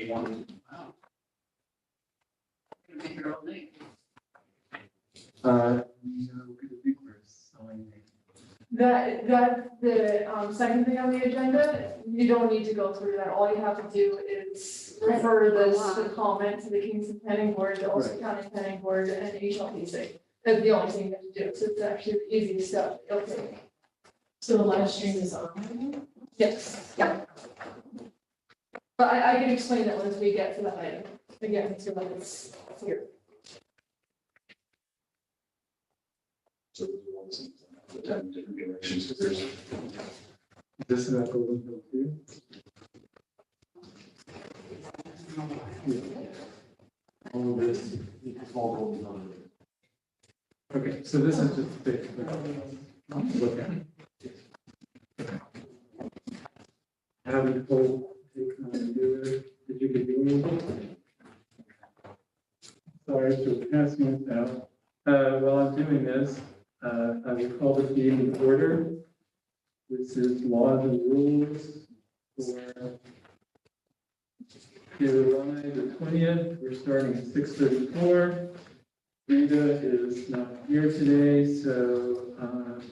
Wow. Gonna make it all day. No, because I think we're selling it. The second thing on the agenda, you don't need to go through that. All you have to do is refer the comment to the Kingston Planning Board, the Ulster County Planning Board, and the HLPC. That's the only thing you have to do. So it's actually the easiest stuff. Okay. So the live stream is on? Yes. Yeah. But I can explain that once we get to that item. Again, so that it's here. So the 10 different directions, because there's This is that golden hill too? all of this, it's all golden on it. Okay, so this is just basically look at. How did Cole do it? Did you get doing anything? Sorry to pass me out. While I'm doing this, I will call this meeting to order. This is laws and rules for July the 20th. We're starting at 6:34. Rita is not here today, so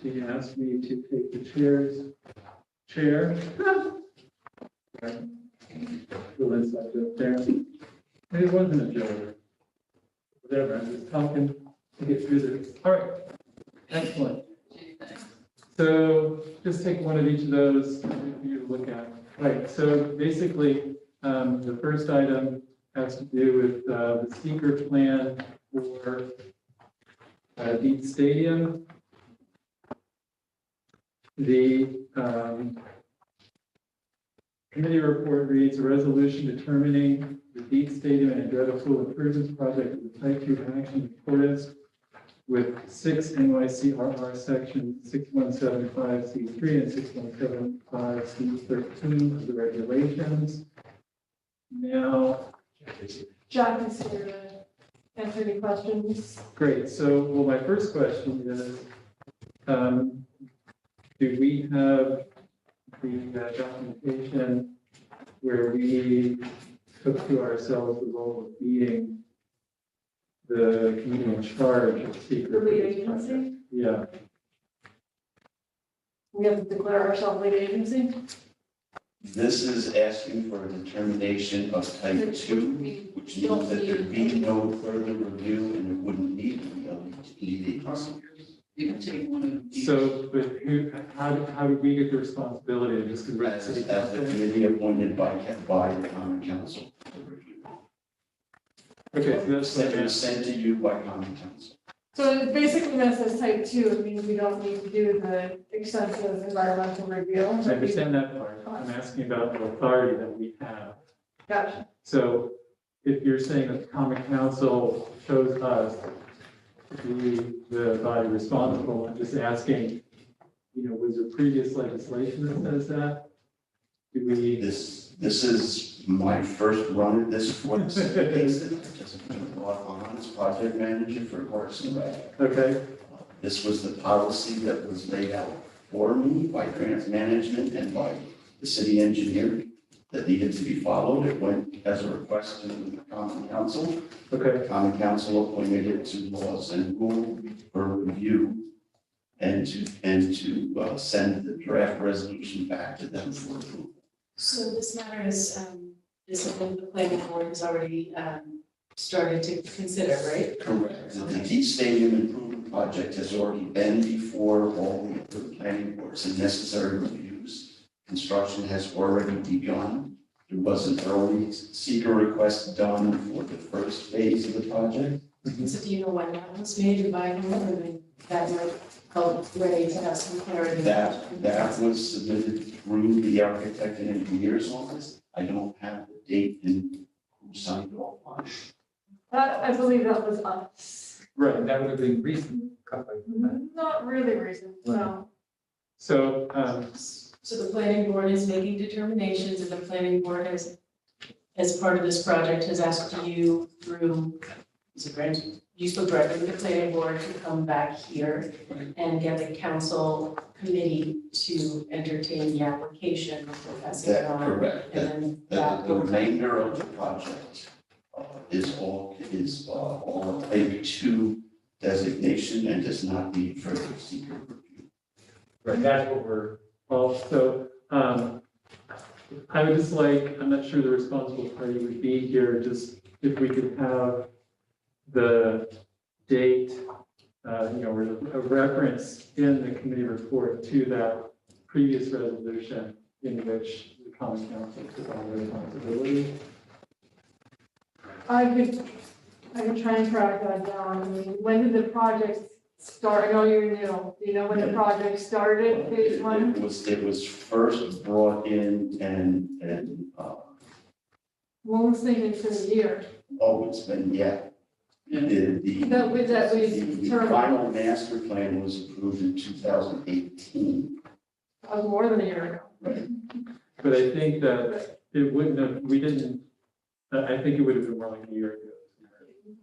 she asked me to take the chair. Little inside joke there. It wasn't a joke. Whatever, I'm just talking to get through this. All right, excellent. So just take one of each of those for you to look at. Right, so basically, the first item has to do with the seeker plan for Deep Stadium. The committee report reads a resolution determining the Deep Stadium and Andretta Pool Improvements Project as a type 2 action in accordance with 6 NYCRR section 6175C3 and 6175C13 of the regulations. Now, Jack is here to answer any questions. great. So, well, my first question is, do we have the documentation where we took to ourselves the role of being the committee in charge of The secret? lead agency, Yeah, we have to declare ourselves lead agency. This is asking for a determination of type 2, which means that there'd be no further review and it wouldn't need to be a lead agency. You can take one of these. so, but who, how did we get the responsibility of just? As the committee appointed by the common council. Okay, so that's. That was sent to you by common council. So basically, when it says type 2, it means we don't need to do the extensive environmental review. I understand that part. I'm asking about the authority that we have. Gotcha. So if you're saying that the common council chose us to be the body responsible, I'm just asking, was there previous legislation that says that? Do we? This is my first run at this for the city. Just brought on as project manager for Parks and Rec. Okay, This was the policy that was laid out for me by grants management and by the city engineer that needed to be followed. It went as a request to the common council. okay, The common council appointed it to laws and rule for review and to send the draft resolution back to them for approval. So this matter is something the planning board has already started to consider, right? Correct. The Deep Stadium Improvement Project has already been before all the planning boards and necessary reviews. Construction has already begun. There was an early seeker request done for the first phase of the project. So do you know when that was made and by whom, or then that might help ready to have some clarity? That was submitted through the architect and engineer's office. I don't have the date and who signed off on it. I believe that was us. right, that would have been recent. Not really recent, no. So, So the planning board is making determinations, and the planning board has, as part of this project, has asked you through is it Brent? You spoke directly with the planning board to come back here and get the council committee to entertain the application for passing it That, on. correct. And then The that the will. remainder of the project is all a type 2 designation and does not need further seeker review. Right, that's what we're, also, I would just like, I'm not sure the responsible party would be here, just if we could have the date, or a reference in the committee report to that previous resolution in which the common council took on the responsibility. I could try and track that down. I mean, when did the project start? I know you're new. Do you know when the project started, phase one? It was first brought in and, Well, let's think into the year. it's been, yeah. The That was the determined. final master plan was approved in 2018. That was more than a year ago. Right. But I think that it wouldn't have, I think it would have been more like a year ago.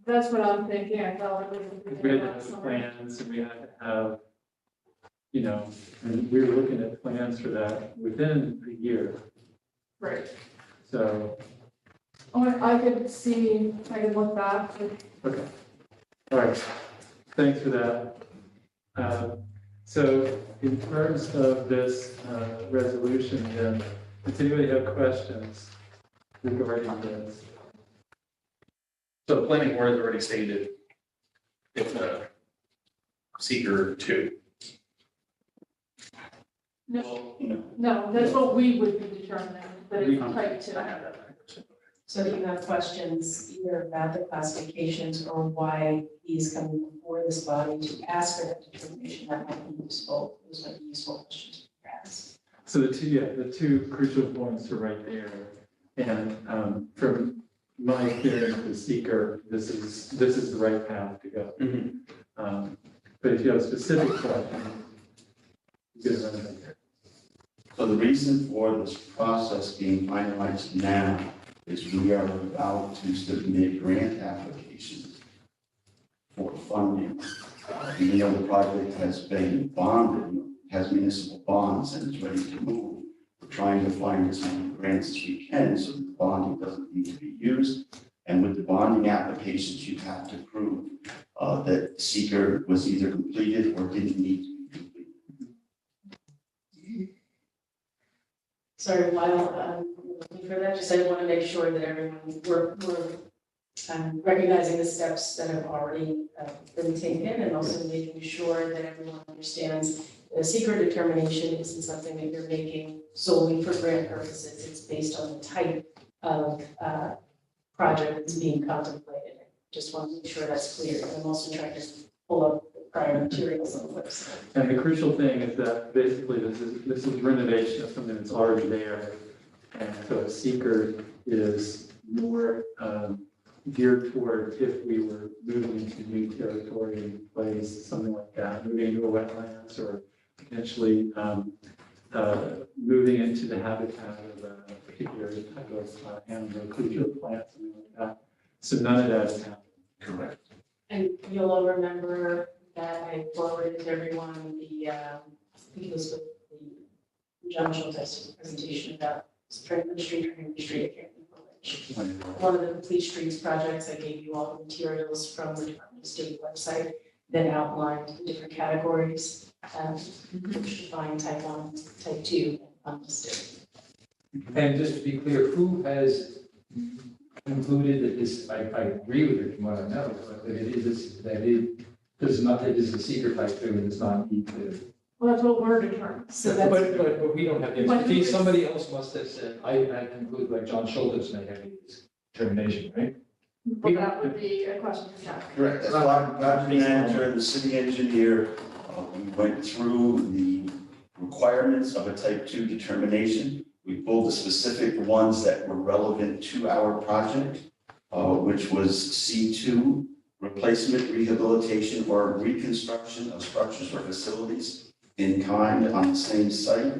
That's what I'm thinking. I felt like Because we had to have the plans and we had to have, and we were looking at plans for that within a year. Right. So, I could look back. okay. All right. Thanks for that. So in terms of this resolution, then, does anybody have questions regarding this? So the planning board has already stated it's a seeker 2. No, that's what we would be determining, but it's type 2. So if you have questions either about the classifications or why he's coming before this body to ask for that determination, that might be useful. Those might be useful questions to ask. So the two crucial points are right there. And from my experience with seeker, this is the right path to go. But if you have specific questions, you can run it there. So the reason for this process being finalized now is we are about to submit grant applications for funding. Even though the project has been bonded, has municipal bonds and is ready to move, we're trying to find as many grants as we can so the bonding doesn't need to be used. And with the bonding applications, you have to prove that seeker was either completed or didn't need to be completed. Sorry, while looking for that, just I want to make sure that everyone, we're recognizing the steps that have already been taken and also making sure that everyone understands the secret determination isn't something that you're making solely for grant purposes. It's based on the type of project that's being contemplated. Just want to make sure that's clear. And I'm also trying to pull up the prior materials on the website. And the crucial thing is that basically this is renovation of something that's already there. And so seeker is more geared toward if we were moving into new territory, place, something like that, moving into a wetlands or potentially moving into the habitat of a particular type of animal, creature, plant, something like that. So none of that is happening. Correct. And you'll all remember that I forwarded to everyone the, I think it was with the John Schultz presentation about Franklin Street, I can't remember which. One of the Complete Streets projects, I gave you all the materials from the Department of State website that outlined the different categories, which define type 1, type 2, and unlisted. And just to be clear, who has concluded that this, I agree with it from what I know, but that it is, that it does not, it is a secret type 2 and does not need to. Well, that's what we're determining. So that's, But we don't have the But expertise. it's- Somebody else must have said, I conclude like John Schultz may have this determination, right? But that would be a question for Jack. Correct. That's why Dr. Manager and the city engineer, we went through the requirements of a type 2 determination. We pulled the specific ones that were relevant to our project, which was C2, replacement, rehabilitation, or reconstruction of structures or facilities in kind on the same site,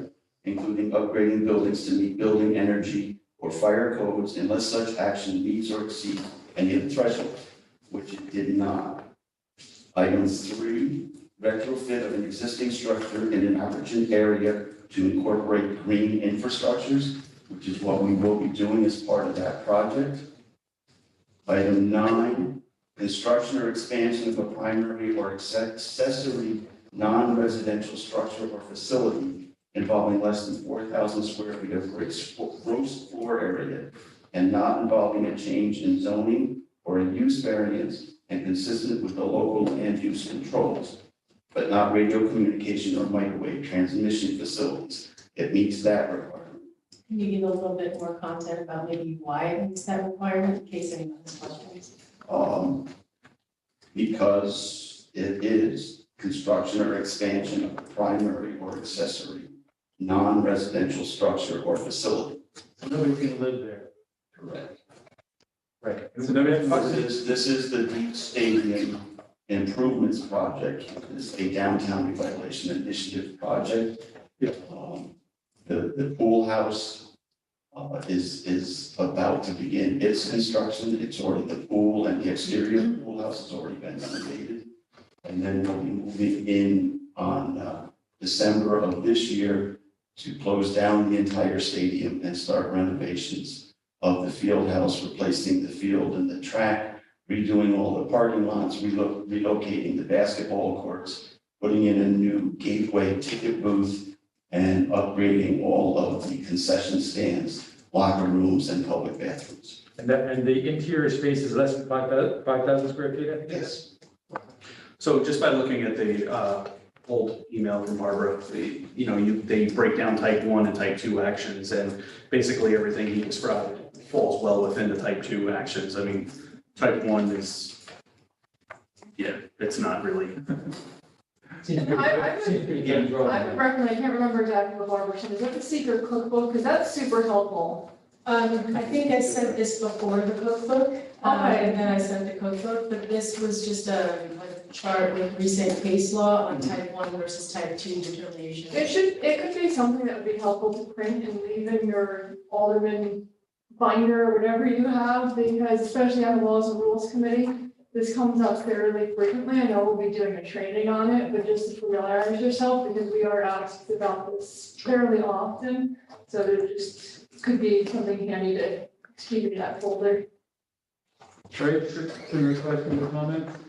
including upgrading buildings to meet building energy or fire codes unless such action meets or exceeds any of the thresholds. which it did not. Item 3, retrofit of an existing structure in an urgent area to incorporate green infrastructures, which is what we will be doing as part of that project. Item 9, construction or expansion of a primary or accessory non-residential structure or facility involving less than 4,000 square feet of gross floor area and not involving a change in zoning or a use variance and consistent with the local land use controls, but not radio communication or microwave transmission facilities. It meets that requirement. Can you give a little bit more content about maybe why it meets that requirement in case anyone has questions? Because it is construction or expansion of a primary or accessory non-residential structure or facility. So nobody can live there. Correct. Right. So nobody This is the Deep Stadium Improvements Project. It's a downtown revitalization initiative project. Yeah. The pool house is about to begin its construction. It's already, the pool and the exterior of the pool house has already been renovated. And then we'll be moving in on December of this year to close down the entire stadium and start renovations of the field house, replacing the field and the track, redoing all the parking lots, relocating the basketball courts, putting in a new gateway ticket booth, and upgrading all of the concession stands, locker rooms, and public bathrooms. And the interior space is less than 5,000 square feet, I think? Yes. So just by looking at the old email from Barbara, they break down type 1 and type 2 actions, and basically everything he described falls well within the type 2 actions. I mean, type 1 is, yeah, it's not really. I would recommend, I can't remember exactly what Barbara said, is that the secret cookbook, because that's super helpful. I think I sent this before the cookbook, and then I sent the cookbook, but this was just a chart with recent case law on type 1 versus type 2 determination. It could be something that would be helpful to print and leave in your Alderman binder or whatever you have, because especially on the Laws and Rules Committee, this comes up fairly frequently. I know we'll be doing a training on it, but just to familiarize yourself, because we are asked about this fairly often. So there just could be something handy to keep in that folder. Right, similar questions or comments?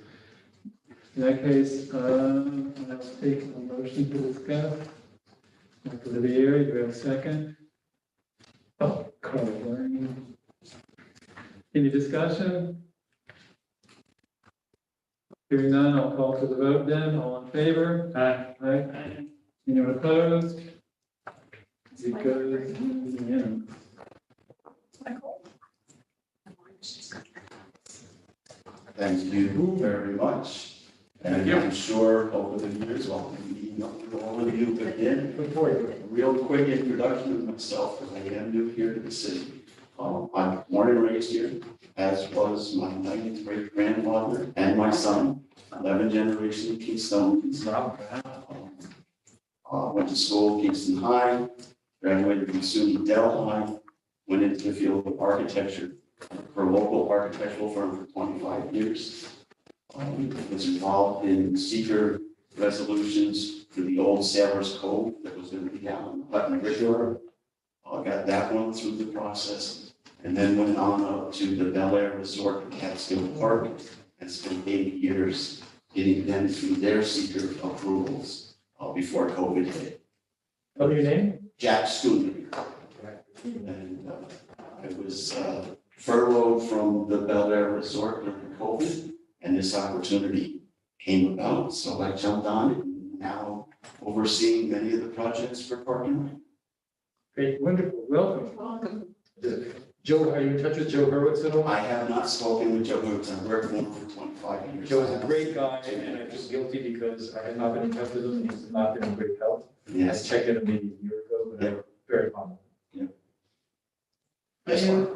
In that case, I'll take a motion to discuss. Dr. Olivier, do we have a second? Oh, Carl, any discussion? Hearing none, I'll call for the vote then. All in favor? Aye. Aye. Anyone opposed? It goes unanimous. Thank you very much. And I'm sure over the years, I'll be meeting up with all of you again. A real quick introduction of myself, because I am new here to the city. I'm born and raised here, as was my 90th great grandfather and my son, 11 generation Keystone. Went to school, Kingston High, graduated from SUNY Dell High, went into the field of architecture for a local architectural firm for 25 years. Was involved in seeker resolutions for the old Sailor's Cove that was going to be down on Putnam River. Got that one through the process, and then went on up to the Bel Air Resort in Catskill Park and spent 8 years getting them through their seeker approvals before COVID hit. What's your name? Jack Schooner. And I was furloughed from the Bel Air Resort during COVID, and this opportunity came about, so I jumped on it, and now overseeing many of the projects for Parking Lot. Great, wonderful, welcome. Joe, are you in touch with Joe Hurwitz at all? I have not spoken with Joe Hoops. I've worked with him for 25 years. Joe is a great guy, and I feel guilty because I have not been in touch with him, he's not been in great health. I Yes. checked in maybe a year ago, but I'm very fond.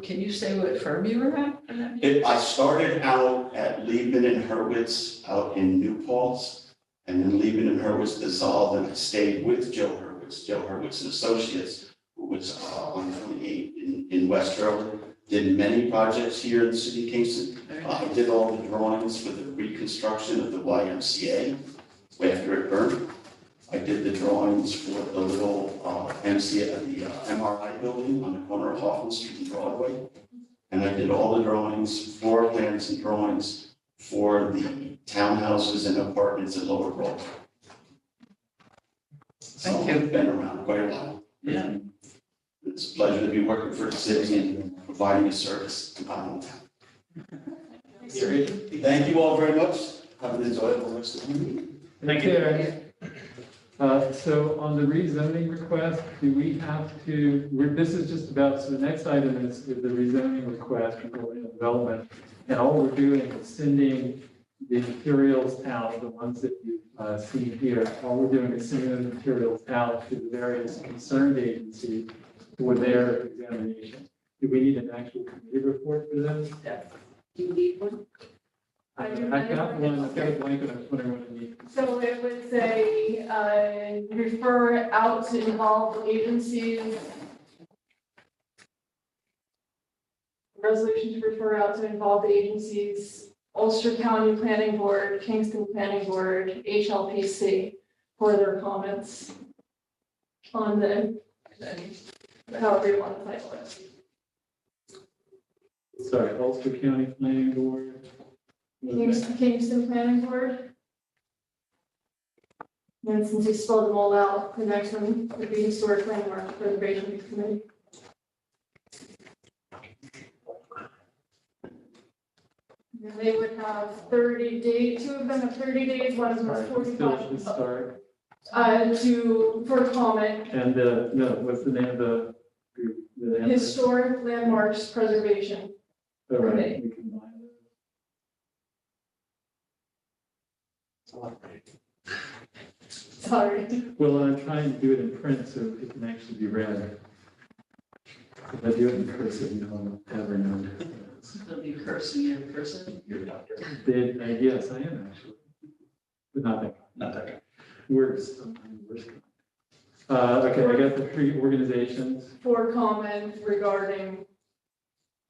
Can you say what firm you were at? for that meeting? I started out at Liebman and Hurwitz out in New Paltz, and then Liebman and Hurwitz dissolved, and I stayed with Joe Hurwitz and Associates, who was on 28 in West Shirley, did many projects here in the city of Kingston. I did all the drawings for the reconstruction of the YMCA after it burned. I did the drawings for the little the MRI building on the corner of Hoffman Street and Broadway. And I did all the drawings, floor plans and drawings for the townhouses and apartments in Lower Broadway. So Thank you. I've been around quite a while. Yeah. It's a pleasure to be working for the city and providing a service to my hometown. Thank you all very much. Have an enjoyable rest of the meeting. Thank you. So on the rezoning request, do we have to, this is just about, so the next item is the rezoning request for development. And all we're doing is sending the materials out, the ones that you've seen here. All we're doing is sending the materials out to the various concerned agencies for their examination. Do we need an actual committee report for them? Do you need one? I've got one, I've got a blank, and I was wondering what I need. So it would say, refer out to involved agencies. Resolution to refer out to involved agencies, Ulster County Planning Board, Kingston Planning Board, HLPC, for their comments on the, however you want to title it. Sorry, Ulster County Planning Board. Kingston Planning Board. And since we spelled them all out, the next one would be Historic Landmark Preservation Committee. And they would have 30 days, two of them have 30 days, one of them is Sorry, still 45. start. For comment, And no, what's the name of the group? The Historic Landmarks Preservation. Oh, right, Committee. we combine Sorry. those. Well, I'm trying to do it in print so it can actually be read. If I do it in cursive, you don't ever know. Will you cursing your person? Your doctor. Yes, I am actually, but not that. Not that guy. Worse. Worse. Okay, I got the three organizations. For comment regarding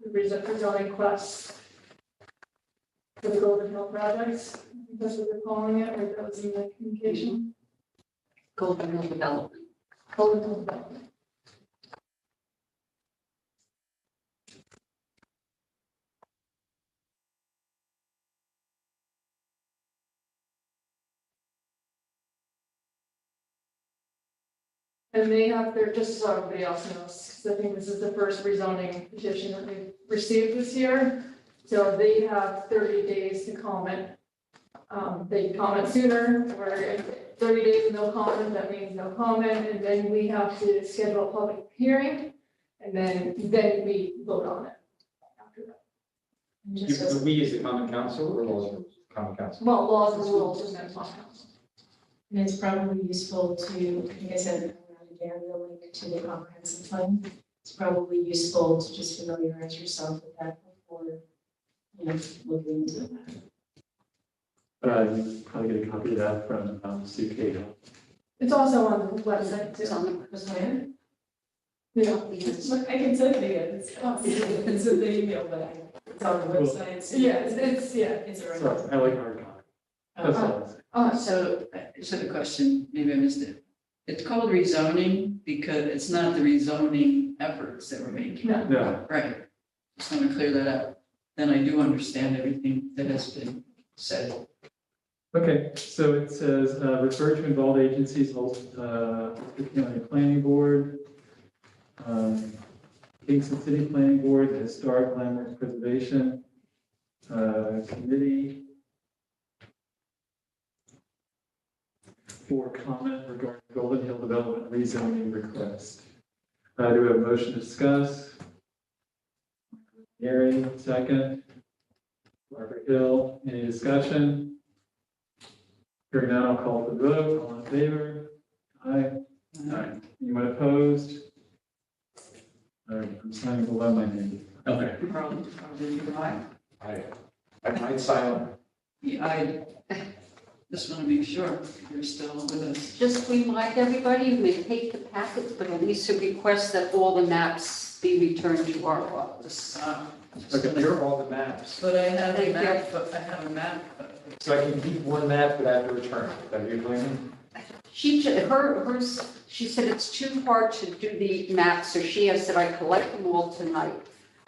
the rezoning requests for the Golden Hill projects. I think that's what they're calling it, or that was in the communication. Golden Hill Development. Golden Hill Development. And they have their, just so everybody else knows, because I think this is the first rezoning petition that we've received this year. So they have 30 days to comment. They can comment sooner, or if 30 days no comment, that means no comment, and then we have to schedule a public hearing, and then we vote on it after that. And just as- We as the common council or laws of common council? Well, laws and rules and then town council. And it's probably useful to, like I said, again, the link to the comprehensive plan. It's probably useful to just familiarize yourself with that before, looking into that. You probably get a copy of that from Sue Cahill. It's also on the website It's too. on the Was mine? Yeah. Look, I can send it again. It's in the email, but it's on the website. so- Yeah, it's It's a Sorry, I like hard copy. That's all I'm saying. So the question, maybe I missed it. It's called rezoning because it's not the rezoning efforts that we're making. No. Yeah, Right. Just want to clear that up. Then I do understand everything that has been said. okay, so it says, refer to involved agencies, Ulster County Planning Board, Kingston City Planning Board, the Historic Landmarks Preservation Committee, for comment regarding Golden Hill Development rezoning request. Do we have a motion to discuss? Gary, second. Barbara Hill, any discussion? Hearing none, I'll call for the vote. All in favor? Aye. Aye. Anyone opposed? All right, I'm signing below my name. Okay. Carl, you right? I might silent. I just want to make sure you're still with us. Just remind everybody, you may take the packets, but at least a request that all the maps be returned to our office. Okay, here are all the maps. But I have a Thank you. map, but I have a map. So I can keep one map, but I have to return it. Is that what you're doing? She said it's too hard to do the maps, so she asked that I collect them all tonight.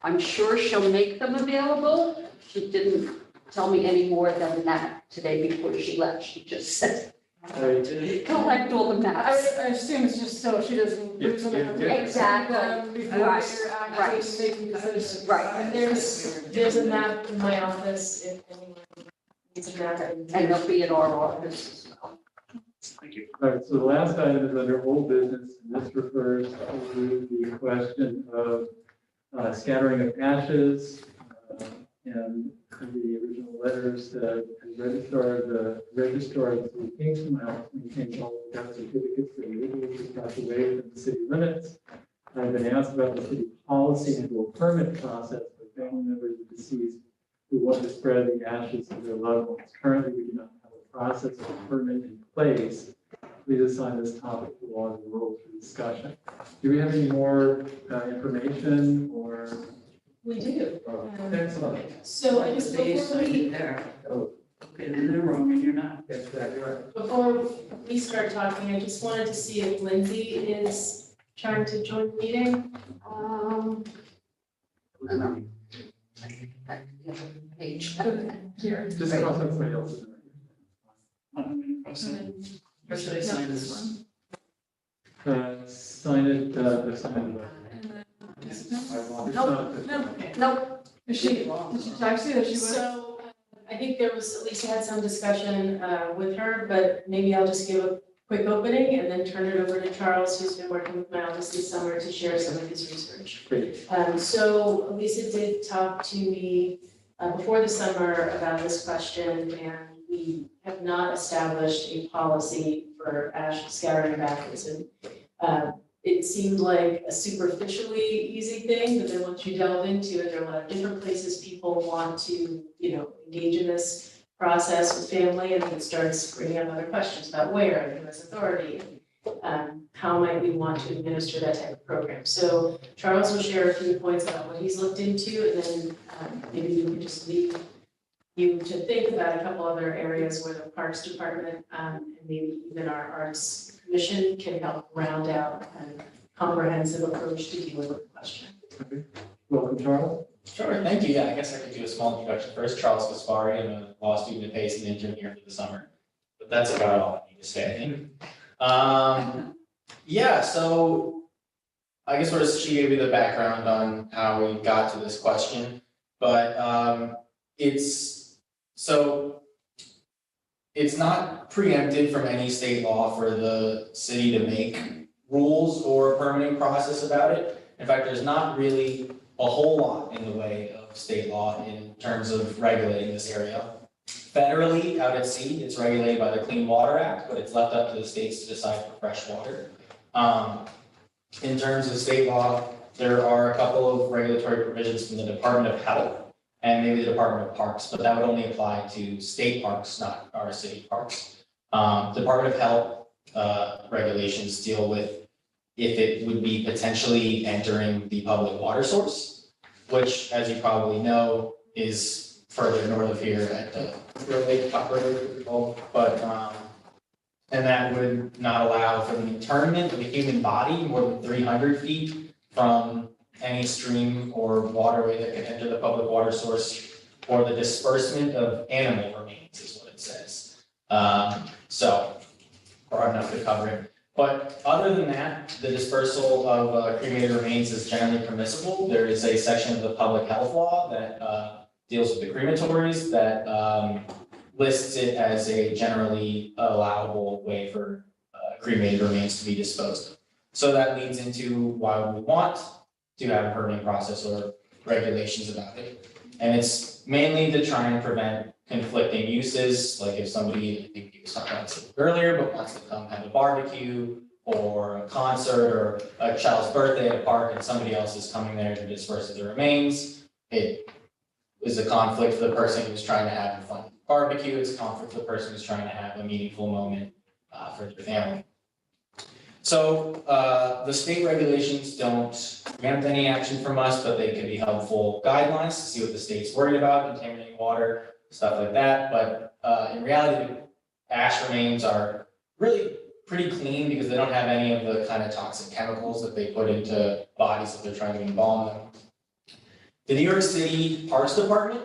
I'm sure she'll make them available. She didn't tell me any more than that today before she left. She just said, collect all the maps. I assume it's just so she doesn't lose them. Exactly. Before Right, you're right. actually making decisions. Right. There's a map in my office if anyone needs a map. And they'll be in our office as well. Thank you. All right, so the last item is under old business, and this refers to the question of scattering of ashes. And the original letters that the registrar of the city of Kingston House maintains all the death certificates for individuals who pass away within the city limits. I've been asked about the city policy and do a permit process for family members of deceased who want to spread the ashes of their loved ones. Currently, we do not have a process or permit in place. Please assign this topic to law and rules for discussion. Do we have any more information or? We do. Excellent. So I just, before we, There. Oh. Okay, in the room, and you're not. That's exactly right. before we start talking, I just wanted to see if Lindsay is trying to join the meeting. Page. Here. Just cross out somebody else's. Or should I sign this one? Sign it, sign it. Nope. Did she text you that she was? So I think there was, at least had some discussion with her, but maybe I'll just give a quick opening and then turn it over to Charles, who's been working with my office this summer to share some of his research. Great. So Lisa did talk to me before the summer about this question, and we have not established a policy for ash scattering of ashes. And it seemed like a superficially easy thing, but then once you delve into it, there are a lot of different places people want to, engage in this process with family, and then it starts bringing up other questions about where, and who has authority, and how might we want to administer that type of program. So Charles will share a few points about what he's looked into, and then maybe you can just leave you to think about a couple other areas where the Parks Department and maybe even our Arts Commission can help round out a comprehensive approach to dealing with the question. Okay. Welcome, Charles. Sure, thank you. Yeah, I guess I could do a small introduction first. Charles Gaspari, I'm a law student at Pace and intern here for the summer. But that's about all I need to say, I think. Yeah, so I guess sort of she gave you the background on how we got to this question, but it's not preempted from any state law for the city to make rules or a permitting process about it. In fact, there's not really a whole lot in the way of state law in terms of regulating this area. Federally, out at sea, it's regulated by the Clean Water Act, but it's left up to the states to decide for fresh water. In terms of state law, there are a couple of regulatory provisions from the Department of Health and maybe the Department of Parks, but that would only apply to state parks, not our city parks. Department of Health regulations deal with if it would be potentially entering the public water source, which, as you probably know, is further north of here at the Lake but and that would not allow for the internment of a human body more than 300 feet from any stream or waterway that can enter the public water source, or the disbursement of animal remains is what it says. So, broad enough to cover it. But other than that, the dispersal of cremated remains is generally permissible. There is a section of the public health law that deals with the crematories that lists it as a generally allowable way for cremated remains to be disposed of. So that leads into why we want to have a permitting process or regulations about it. And it's mainly to try and prevent conflicting uses, like if somebody, I think you was talking about this earlier, but wants to come have a barbecue or a concert or a child's birthday at a park and somebody else is coming there to dispose of the remains, it is a conflict for the person who's trying to have a fun barbecue, it's a conflict for the person who's trying to have a meaningful moment for their family. So, the state regulations don't preempt any action from us, but they can be helpful guidelines to see what the state's worried about, contaminating water, stuff like that. But, in reality, the ash remains are really pretty clean because they don't have any of the kind of toxic chemicals that they put into bodies that they're trying to embalm them. The New York City Parks Department,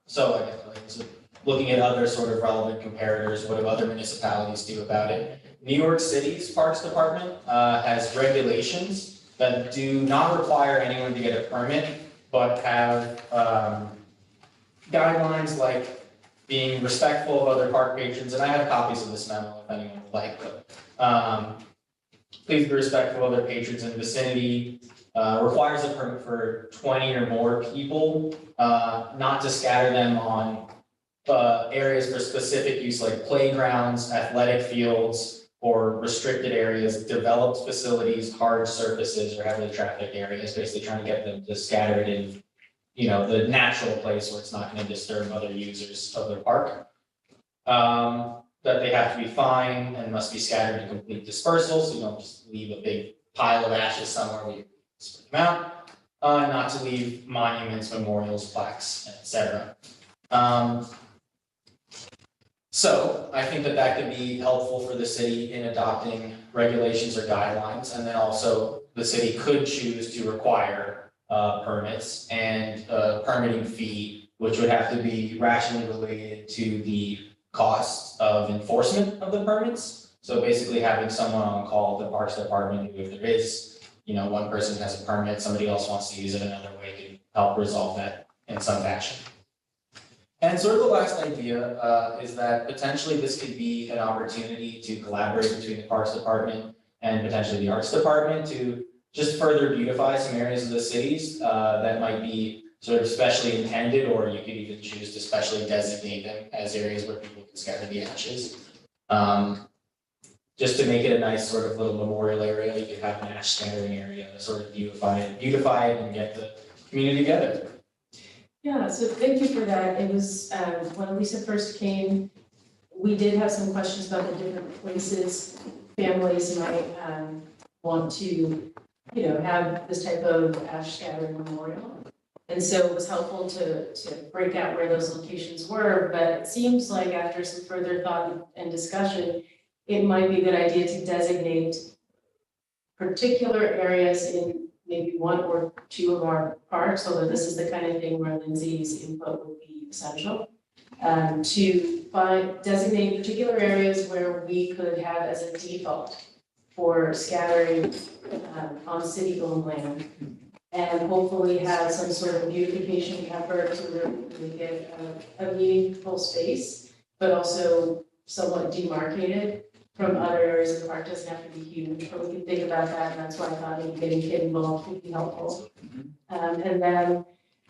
so I guess like, so looking at other sort of relevant comparators, what do other municipalities do about it? New York City's Parks Department has regulations that do not require anyone to get a permit, but have guidelines like being respectful of other park patrons, and I have copies of this memo if anyone would like, but please be respectful of other patrons in the vicinity. Requires a permit for 20 or more people, not to scatter them on areas for specific use like playgrounds, athletic fields, or restricted areas, developed facilities, hard surfaces, or heavily trafficked areas, basically trying to get them to scatter it in, you know, the natural place where it's not going to disturb other users of the park. That they have to be fine and must be scattered in complete dispersal, so you don't just leave a big pile of ashes somewhere where you spread them out. Not to leave monuments, memorials, plaques, etc. So I think that that could be helpful for the city in adopting regulations or guidelines, and then also the city could choose to require permits and a permitting fee, which would have to be rationally related to the cost of enforcement of the permits. So basically having someone on call at the Parks Department who, if there is, you know, one person has a permit, somebody else wants to use it another way, can help resolve that in some fashion. And sort of the last idea is that potentially this could be an opportunity to collaborate between the Parks Department and potentially the Arts Department to just further beautify some areas of the cities that might be sort of specially intended, or you could even choose to specially designate them as areas where people can scatter the ashes. Just to make it a nice sort of little memorial area, you could have an ash scattering area to sort of beautify it and get the community together. Yeah, so thank you for that. It was, when Lisa first came, we did have some questions about the different places families might want to, you know, have this type of ash scattering memorial. And so it was helpful to break out where those locations were, but it seems like after some further thought and discussion, it might be a good idea to designate particular areas in maybe one or two of our parks, although this is the kind of thing where Lindsay's input would be essential. To designate particular areas where we could have as a default for scattering on city-owned land. And hopefully have some sort of beautification effort to really make it a meaningful space, but also somewhat demarcated from other areas of the park. Doesn't have to be huge, but we can think about that, and that's why I thought maybe getting kid involved would be helpful. And then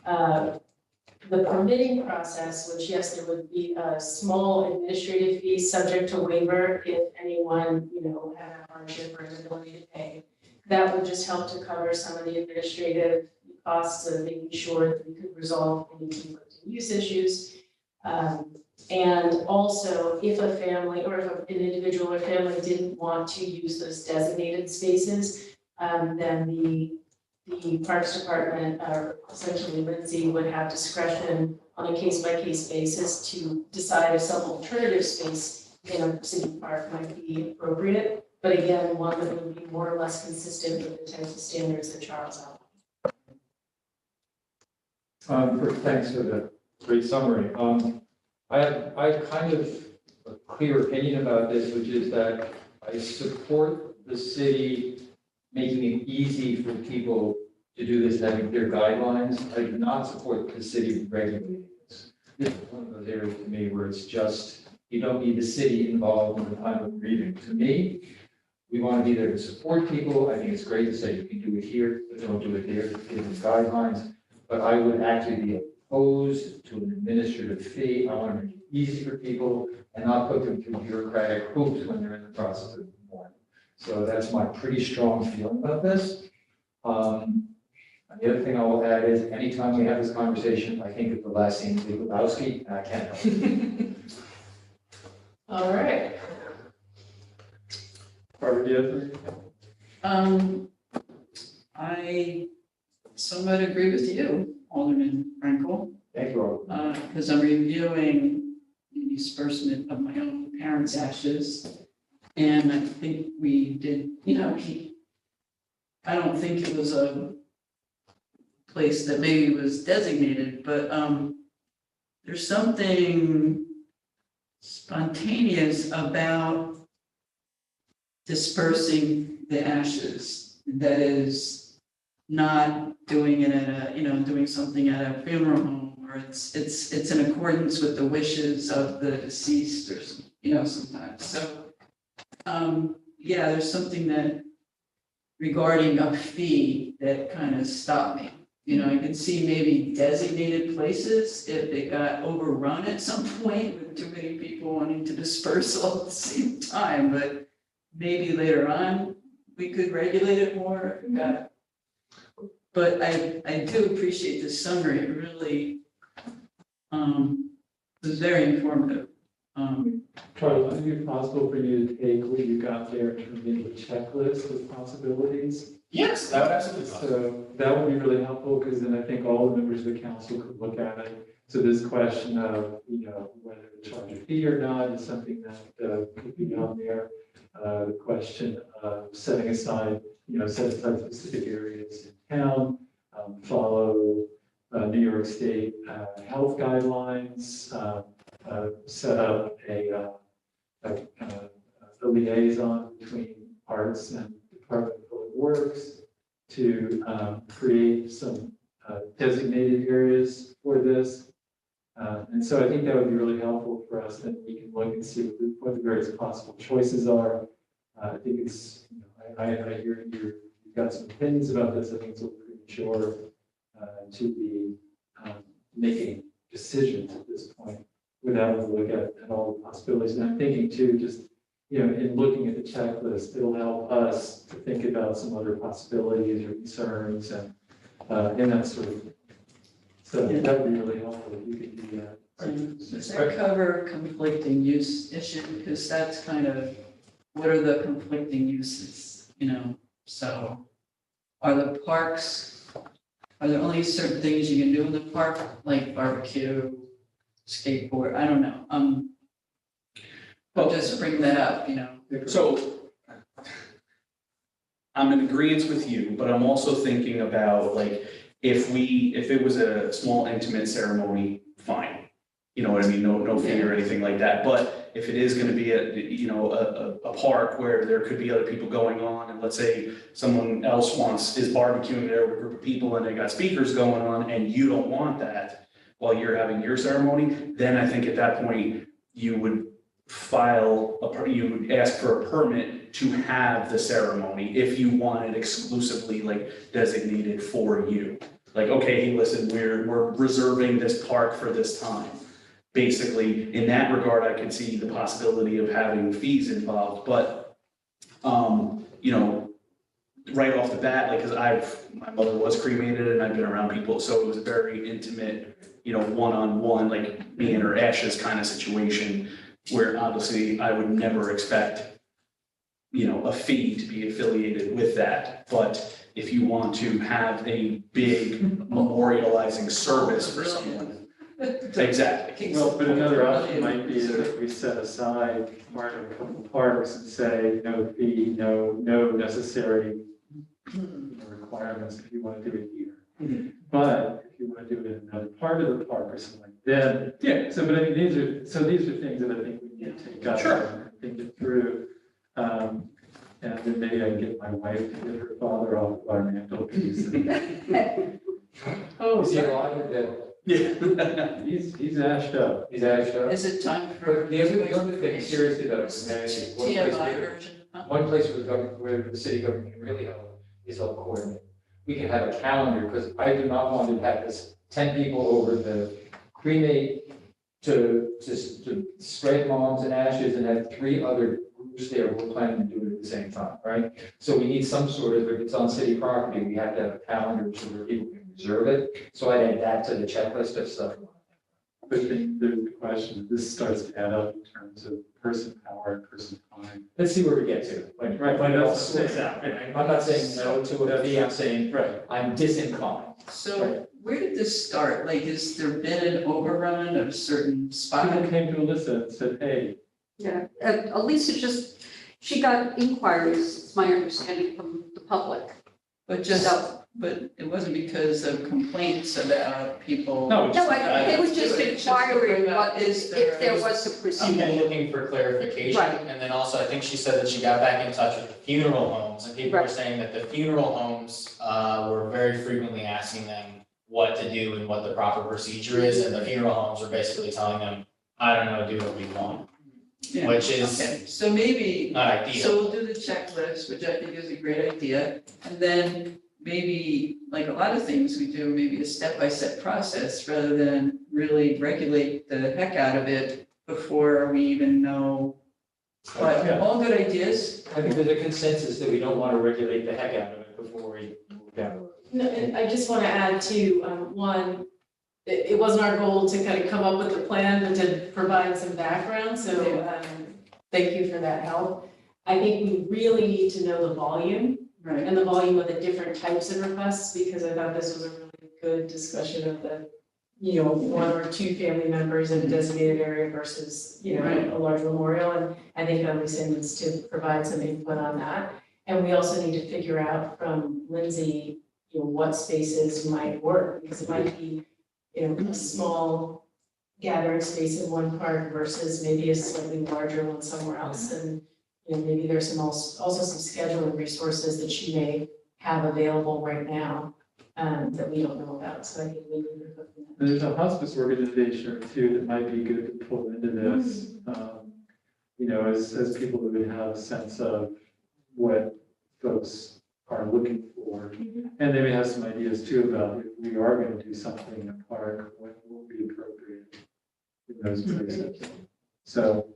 the permitting process, which yes, there would be a small administrative fee subject to waiver if anyone, you know, had a hardship or inability to pay. That would just help to cover some of the administrative costs of making sure that we could resolve any conflicting use issues. And also, if a family or if an individual or family didn't want to use those designated spaces, then the Parks Department, or essentially Lindsay, would have discretion on a case-by-case basis to decide if some alternative space in a city park might be appropriate. But again, one that would be more or less consistent with the types of standards that Charles outlined. First, thanks for the great summary. I kind of a clear opinion about this, which is that I support the city making it easy for people to do this, having clear guidelines. I do not support the city regulating this. This is one of those areas to me where it's just, you don't need the city involved in the time of grieving. To me, we want to be there to support people. I think it's great to say you can do it here, but don't do it there, give them guidelines. But I would actually be opposed to an administrative fee. I want to make it easy for people and not put them through bureaucratic hoops when they're in the process of mourning. So that's my pretty strong feeling about this. The other thing I will add is anytime we have this conversation, I think of the last scene of Big Lebowski, and I can't help it. All right. Barbara, do you have anything? I somewhat agree with you, Alderman Frankel, Thank you all. because I'm reviewing the disbursement of my own parents' ashes. And I think we did, I don't think it was a place that maybe was designated, but there's something spontaneous about dispersing the ashes that is not doing it at doing something at a funeral home, or it's in accordance with the wishes of the deceased, or sometimes. So yeah, there's something that regarding a fee that kind of stopped me. I can see maybe designated places if it got overrun at some point with too many people wanting to disperse all at the same time, but maybe later on, we could regulate it more. But I do appreciate the summary. It really was very informative. Charlie, would it be possible for you to take what you got there and turn it into a checklist of possibilities? Yes, that would absolutely be fine. So that would be really helpful, because then I think all the members of the council could look at it. So this question of, whether to charge a fee or not is something that could be on there. The question of setting aside, set aside specific areas in town, follow New York State health guidelines, set up a liaison between arts and Department of Public Works to create some designated areas for this. And so I think that would be really helpful for us, that we can look and see what the various possible choices are. I think it's, I hear you've got some opinions about this. I think it's a little premature to be making decisions at this point without a look at all the possibilities. And I'm thinking too, just, in looking at the checklist, it'll help us to think about some other possibilities or concerns and that sort of thing. So that would be really helpful if you could do that. Does that cover conflicting use issue? Because that's kind of, what are the conflicting uses, So are the parks, are there only certain things you can do in the park, like barbecue, skateboard? I don't know. I'll just bring that up, So I'm in agreement with you, but I'm also thinking about, like, if it was a small intimate ceremony, fine. You know what I mean? No fee or anything like that. But if it is gonna be a park where there could be other people going on, and let's say someone else is barbecuing there with a group of people and they got speakers going on, and you don't want that while you're having your ceremony, then I think at that point, you would you would ask for a permit to have the ceremony if you want it exclusively designated for you. Like, okay, hey, listen, we're reserving this park for this time. Basically, in that regard, I could see the possibility of having fees involved, but, right off the bat, because my mother was cremated and I've been around people, so it was a very intimate, one-on-one, like me and her ashes kind of situation, where obviously I would never expect, a fee to be affiliated with that. But if you want to have a big memorializing service for someone. Exactly. Well, but another option might be that we set aside part of a couple of parks and say no fee, no necessary requirements if you want to do it here. But if you want to do it in another part of the park or something like that, Yeah. So, but I mean, these are things that I think we need to take up and think it through. And then maybe I can get my wife to get her father off our mantelpiece. Oh, Is he alive or dead? Yeah. He's ashed up. He's actually. is it time for? But the other thing, seriously though, is TMI version? Huh? one place where the city government can really help is help coordinate. We can have a calendar, because I do not want to have this 10 people over the cremate to spread moms and ashes and have 3 other groups there who are planning to do it at the same time, right? So we need some sort of, if it's on city property, we have to have a calendar so where people can reserve it. So I'd add that to the checklist of stuff. But then there's the question, this starts to add up in terms of person power and person time. Let's see where we get to, like, Right, when it all that's what I'm sorts out. saying. I'm not saying no to a fee, I'm saying Right. I'm disinclined. So where did this start? Like, has there been an overrun of a certain spot? People came to Alyssa and said, hey, Yeah, Elisa just, she got inquiries, it's my understanding, from the public. But just, So, but it wasn't because of complaints about people. No, it's no, it was just It's just to inquiring bring up, what is if there there- was a I'm procedure. looking for clarification, Right. and then also I think she said that she got back in touch with the funeral homes, and people were Right. saying that the funeral homes, were very frequently asking them what to do and what the proper procedure is, and the funeral homes were basically telling them, I don't know, do what we want, Yeah, which is okay, so maybe, not ideal. so we'll do the checklist, which I think is a great idea. And then maybe, like a lot of things we do, maybe a step-by-step process rather than really regulate the heck out of it before we even know. But Yeah. all good ideas. I think there's a consensus that we don't want to regulate the heck out of it before we move down the road. No, and I just want to add to, one, it wasn't our goal to kind of come up with a plan, but to provide some background, so, thank you for that help. I think we really need to know the volume Right. and the volume of the different types of requests, because I thought this was a really good discussion of the, one or two family members in a designated area versus, Right. a large memorial, and I think Lisa needs to provide some input on that. And we also need to figure out from Lindsay, what spaces might work, because it might be, a small gathering space in one park versus maybe a slightly larger one somewhere else, and maybe there's also some scheduling resources that she may have available right now, that we don't know about, so I think maybe we're looking at. there's a hospice organization or two that might be good to pull into this. As people who would have a sense of what folks are looking for. And they may have some ideas too about if we are going to do something in a park, what will be appropriate in those places. So,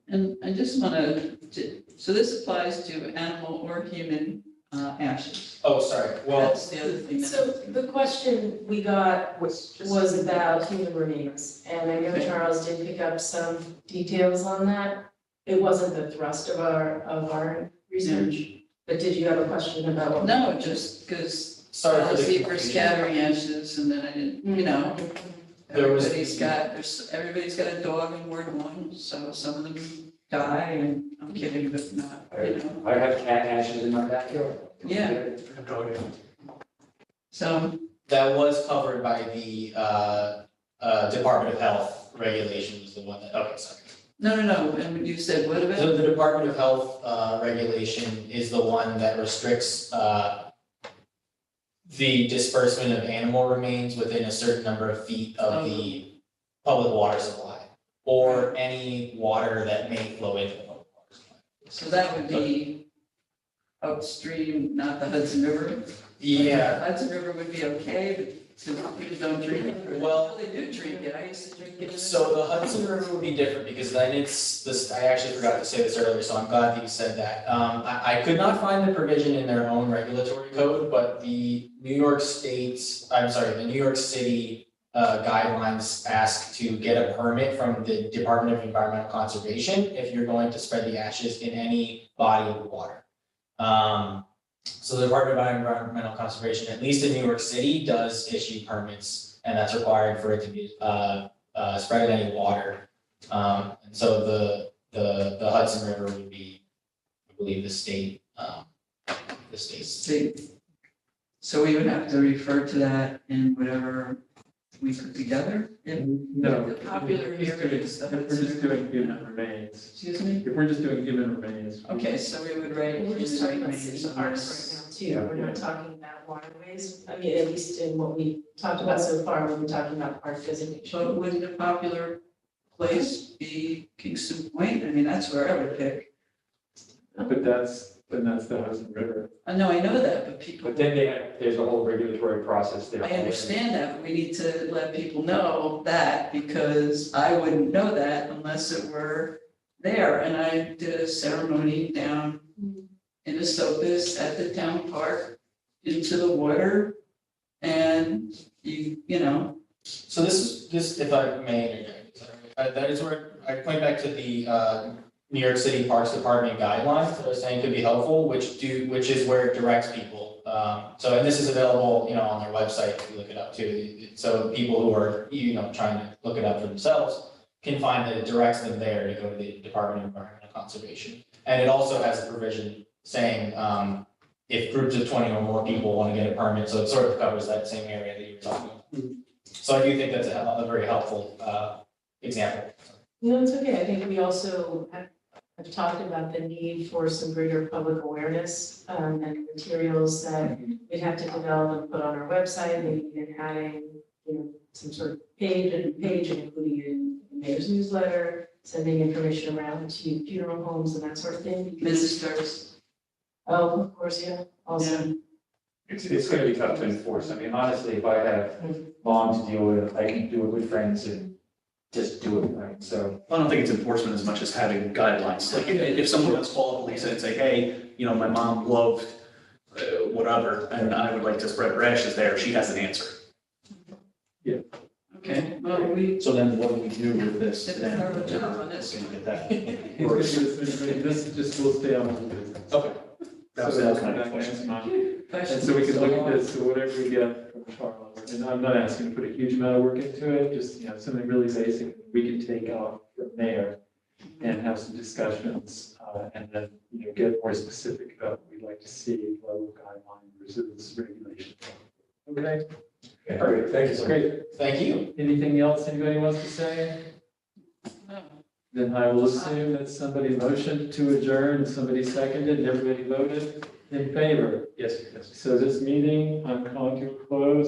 And I just want to, so this applies to animal or human ashes. Oh, sorry, well, That's the other thing. So the question we got was about human remains, and I know Okay. Charles did pick up some details on that. It wasn't the thrust of our research, but did you have a question about what? No, just because sorry for the policy for confusion. scattering ashes, and then I didn't, There was- everybody's got a dog in Ward 1, so some of them die, and I'm kidding, but not, I have cat ashes in my backyard. Yeah. So, That was covered by the, Department of Health regulations, the one that, okay, sorry. no, and when you said, what about? So the Department of Health regulation is the one that restricts the disbursement of animal remains within a certain number of feet of the public water supply, or any water that may flow into the public water supply. So that would be upstream, not the Hudson River? Yeah, Hudson River would be okay, but some people don't drink it. or Well- They do drink it, I used to drink it. so the Hudson River would be different because then it's this, I actually forgot to say this earlier, so I'm glad that you said that. I could not find the provision in their own regulatory code, but the New York City guidelines ask to get a permit from the Department of Environmental Conservation if you're going to spread the ashes in any body of water. So the Department of Environmental Conservation, at least in New York City, does issue permits, and that's required for it to be spread in any water. And so the Hudson River would be, I believe, the state's. So we would have to refer to that in whatever we put together? no. The popular If we're here is just the doing- If we're just doing human remains, Excuse me? if we're just doing human remains. Okay, so we would write. We're just talking about human city remains parks on right now too, we're not talking about waterways, I mean, at least in what we talked about so far, we're talking about park designation. But wouldn't a popular place be Kingston Point? I mean, that's where I would pick. But that's the Hudson River. I know that, but people, But then there's a whole regulatory process there. I understand that, but we need to let people know that because I wouldn't know that unless it were there. And I did a ceremony down in Esopus at the town park into the water. And you know, So this, if I may interject, is that right? That is where, I point back to the New York City Parks Department guidelines that I was saying could be helpful, which is where it directs people. So, and this is available, on their website, if you look it up too. So people who are, trying to look it up for themselves can find that it directs them there to go to the Department of Environmental Conservation. And it also has a provision saying, if groups of 20 or more people want to get a permit, so it sort of covers that same area that you were talking about. So I do think that's a very helpful example. No, it's okay. I think we also have talked about the need for some greater public awareness and materials that we'd have to develop and put on our website, maybe even adding, some sort of page and including it in the mayor's newsletter, sending information around to funeral homes and that sort of thing. Ministers. Oh, of course, yeah, also. It's gonna be tough to enforce. I mean, honestly, if I have mom to deal with, I can do it with friends and just do it, right? So. I don't think it's enforcement as much as having guidelines. Like if someone wants to call Lisa and say, hey, my mom loved whatever, and I would like to spread her ashes there, she has an answer. Okay, well, we So then what do we do with this? did a thorough job on this. Get that. This just will stay on the business. Okay. That was So the that's kind back of next question. month. And so we can look at this, so whatever we get from Charlotte, and I'm not asking to put a huge amount of work into it, just, something really basic we can take off from there and have some discussions, and then, get more specific about what we'd like to see, level guideline versus regulation. Okay? Okay, all right, thank you, sir. Great. Thank you. Anything else anybody wants to say? No. Then I will assume that somebody motioned to adjourn, somebody seconded, and everybody voted in favor. Yes, yes. So this meeting, I'm calling to a close